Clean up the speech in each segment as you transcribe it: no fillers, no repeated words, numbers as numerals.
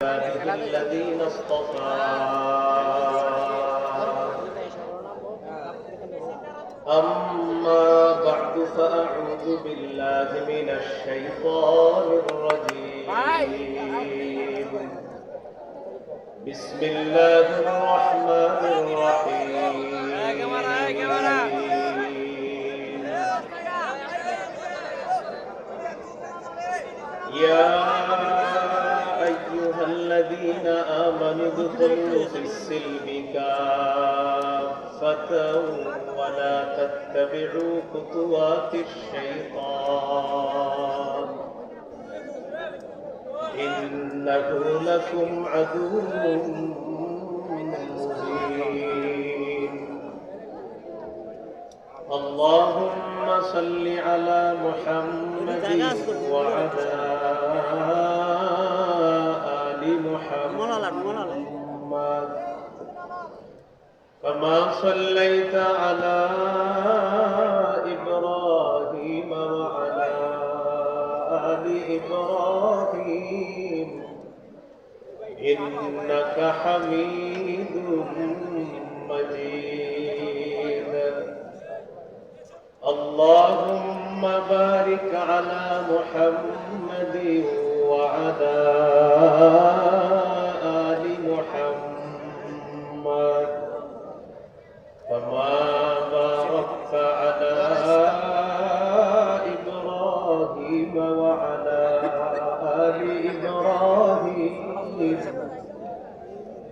الذين اصطفى أما بعد فأعوذ بالله من الشيطان الرجيم بسم الله الرحمن الرحيم يا أيها الذين آمنوا ادخلوا في السلم كافة ولا تتبعوا خطوات الشيطان إنه لكم عدو مبين اللهم صل على محمد وعلى آل محمد كما صليت على إبراهيم وعلى آل إبراهيم إنك حميد مجيد اللهم بارك على محمد وعلى آل محمد كما باركت على إبراهيم وعلى آل إبراهيم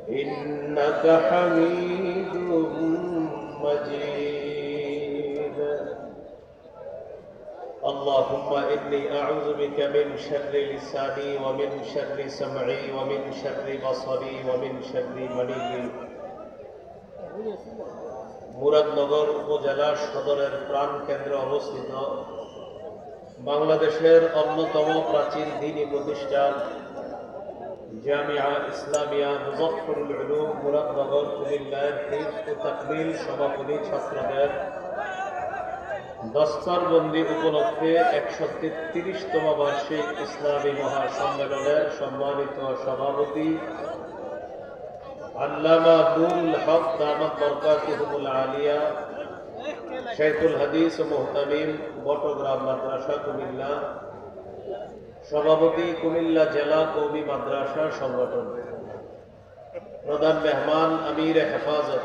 إنك حميد مجيد اللهم إني أعوذ بك من شر لساني ومن شر سمعي ومن شر بصري ومن شر مني মুরাদনগর উপজেলা সদরের প্রাণ কেন্দ্রে অবস্থিত বাংলাদেশের অন্যতম প্রাচীন দ্বীনি প্রতিষ্ঠান জামিয়া ইসলামিয়া মুজাফফরুল উলুম মুরাদনগর কুমিল্লার হিফজ ও তাকমিল সমাপনী ছাত্রদের দস্তরবন্দি উপলক্ষে 133তম বার্ষিক ইসলামী মহাসম্মেলনের সম্মানিত সভাপতি আল্লামা আব্দুল হক দামাত বরকাতুহুল আলিয়া শাইখুল হাদিস ও মুহতামিম বটগ্রাম মাদ্রাসা কুমিল্লা সভাপতি কুমিল্লা জেলা কওমি মাদ্রাসা সংগঠন প্রধান মেহমান আমির হেফাজত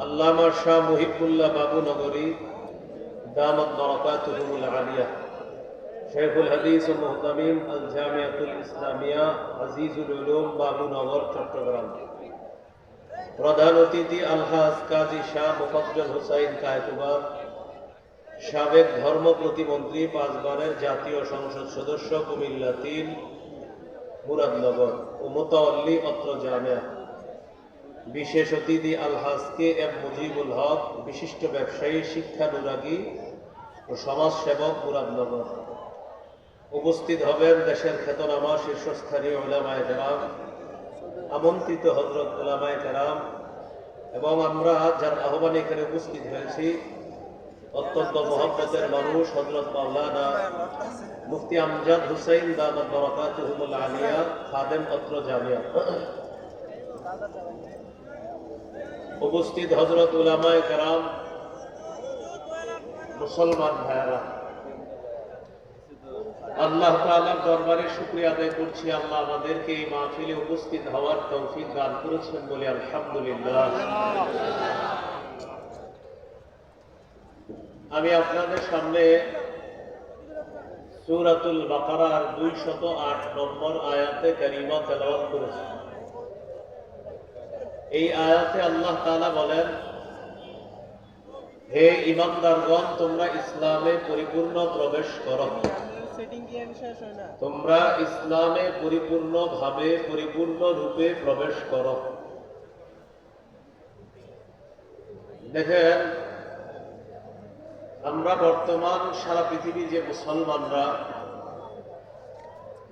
আল্লামা শাহ মুহিবুল্লাহ বাবু নগরী দামাত বরকাতুহুল আলিয়া শাইখুল হাদিস ও মুহতামিম আল জামিয়াতুল ইসলামিয়া আজিজুল উলুম বাবুনগর চট্টগ্রাম প্রধান অতিথি আলহাজ কাজী শাহ মুফাজ্জল হুসাইন কায়তুবা সাবেক ধর্ম প্রতিমন্ত্রী 5 বারের জাতীয় সংসদ সদস্য কুমিল্লা 3 মুরাদনগর ও মুতাওয়াল্লি অত্র জামিয়া বিশেষ অতিথি আলহাজ কে এম মুজিবুল হক বিশিষ্ট ব্যবসায়ী শিক্ষানুরাগী ও সমাজসেবক মুরাদনগর উপস্থিত হবেন দেশের খ্যাতনামা শীর্ষস্থানীয় উলামায়ে কেরাম আমন্ত্রিত হযরত উলামায়ে কেরাম এবং আমরা যার আহ্বানে এখানে উপস্থিত হয়েছি অত্যন্ত মহব্বতের মানুষ হযরত মাওলানা মুফতি আমজাদ হুসাইন দামাত বরকাতুহুল আলিয়া খাদেম অত্র জামিয়া উপস্থিত হযরত উলামায়ে কেরাম মুসলমান ভাইরা আল্লাহ তাআলার দরবারে শুকরিয়া আদায় করছি আল্লাহ আমাদেরকে এই মাহফিলে উপস্থিত হওয়ার তৌফিক দান করেছেন বলে আলহামদুলিল্লাহ। আমি আপনাদের সামনে সূরাতুল বাকারার 208 নম্বর আয়াতে কারিমা তেলাওয়াত করেছি। এই আয়াতে আল্লাহ তাআলা বলেন, হে ঈমানদারগণ তোমরা ইসলামে পরিপূর্ণ প্রবেশ করো। তোমরা ইসলামে পরিপূর্ণভাবে পরিপূর্ণ রূপে প্রবেশ করো। দেখেন আমরা বর্তমান সারা পৃথিবী যে মুসলমানরা,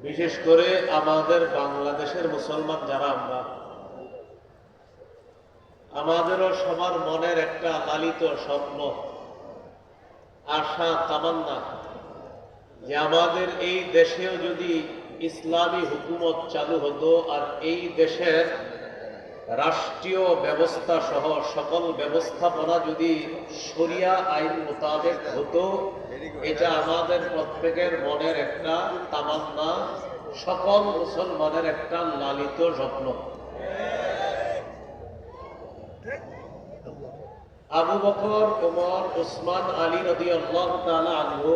বিশেষ করে আমাদের বাংলাদেশের মুসলমান যারা আমরা, আমাদেরও সবার মনের একটা লালিত স্বপ্ন, আশা, তামান্না যে আমাদের এই দেশেও যদি ইসলামী হুকুমত চালু হতো আর এই দেশের রাষ্ট্রীয় ব্যবস্থা সহ সকল ব্যবস্থাপনা যদি শরিয়া আইন মোতাবেক হতো, এটা আমাদের প্রত্যেকের মনের একটা তামান্না, সকল মুসলমানের একটা লালিত স্বপ্ন। আবু বকর, ওমর, ওসমান, আলী রাদিয়াল্লাহু তাআলা আনহু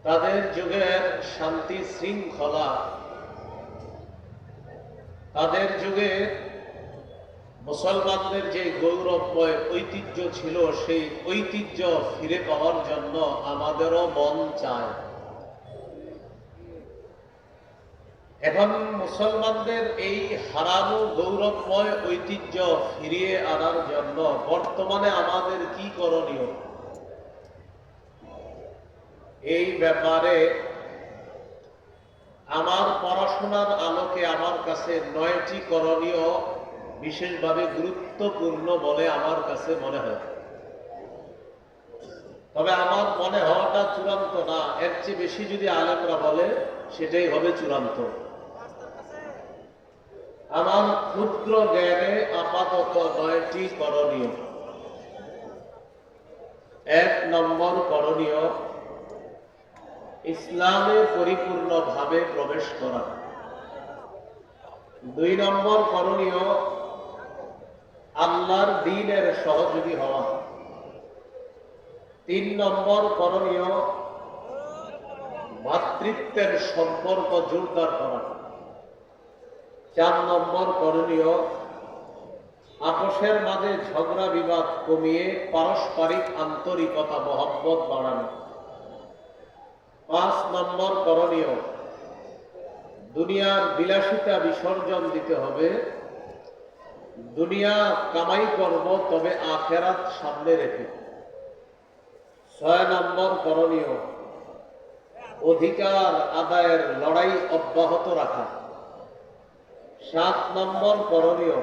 তাদের যুগের শান্তি শৃঙ্খলা, তাদের যুগে মুসলমানদের যে গৌরবময় ঐতিহ্য ছিল, সেই ঐতিহ্য ফিরে পাওয়ার জন্য আমাদেরও মন চায়। এখন মুসলমানদের এই হারানো গৌরবময় ঐতিহ্য ফিরিয়ে আনার জন্য বর্তমানে আমাদের কি করণীয়, এই ব্যাপারে আমার পড়াশোনার আলোকে আমার কাছে 9টি করণীয় বিশেষভাবে গুরুত্বপূর্ণ বলে আমার কাছে মনে হয়। তবে আমার মনে হওয়াটা চূড়ান্ত না, এর চেয়ে বেশি যদি আলেমরা বলে সেটাই হবে চূড়ান্ত। আমার ক্ষুদ্র জ্ঞানে আপাতত 9টি করণীয়। 1 নম্বর করণীয়, ইসলামে পরিপূর্ণভাবে প্রবেশ করা। 2 নম্বর করণীয়, আল্লাহর দ্বীনের সহযোগী হওয়া। 3 নম্বর করণীয়, ভ্রাতৃত্বের সম্পর্ক জোরদার করা। 4 নম্বর করণীয়, আপোষের মাঝে ঝগড়া বিবাদ কমিয়ে পারস্পরিক আন্তরিকতা মহব্বত বাড়ানো। 5 নম্বর করণীয়, দুনিয়ার বিলাসিতা বিসর্জন দিতে হবে। দুনিয়া কামাই করব, তবে আখেরাত সামনে রেখে। 6 নম্বর করণীয়, অধিকার আদায়ের লড়াই অব্যাহত রাখা। 7 নম্বর করণীয়,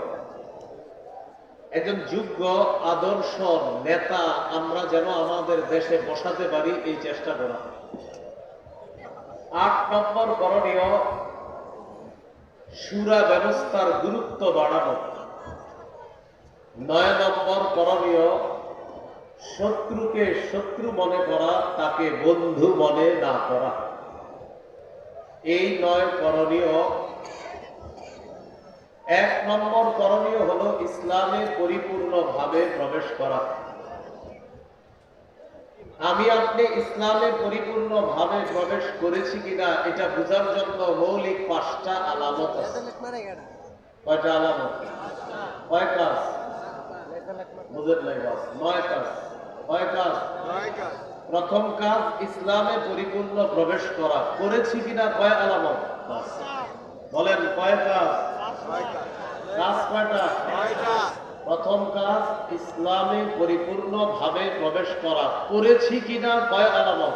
একজন যোগ্য আদর্শ নেতা আমরা যেন আমাদের দেশে বসাতে পারি, এই চেষ্টা করা। 8 নম্বর করণীয়, শুরা ব্যবস্থার গুরুত্ব বাড়ানো। 9 নম্বর করণীয়, শত্রুকে শত্রু মনে করা, তাকে বন্ধু মনে না করা। এই 9 করণীয়। 1 নম্বর করণীয় হলো ইসলামে পরিপূর্ণভাবে প্রবেশ করা। আমি আপনি ইসলামে পরিপূর্ণভাবে প্রবেশ করেছি কিনা এটা বোঝার জন্য মৌলিক 5টা আলামত আছে। কয়টা আলামত? কয় কাজ? বুঝেন নাই বাস? 9 কাজ। কয় কাজ? 9 কাজ। প্রথম কাজ, ইসলামে পরিপূর্ণ প্রবেশ করা। করেছি কিনা কয় আলামত? বলেন কয় কাজ? 9 কাজ। কাজ কয়টা? 9টা। প্রথম কাজ, ইসলামে পরিপূর্ণভাবে প্রবেশ করা। করেছি কিনা কয় আলামত?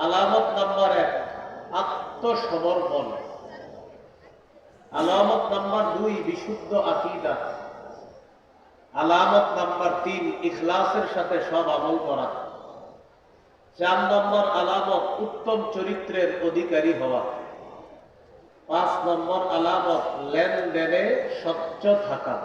আলামত নাম্বার 1, আত্মসমর্পণ। আলামত নাম্বার 2, বিশুদ্ধ আকীদা। আলামত নাম্বার 3, ইখলাসের সাথে সব আমল করা। 4 নম্বর আলামত, উত্তম চরিত্রের অধিকারী হওয়া। 5 নম্বর আলামত, লেনদেনে স্বচ্ছ থাকা।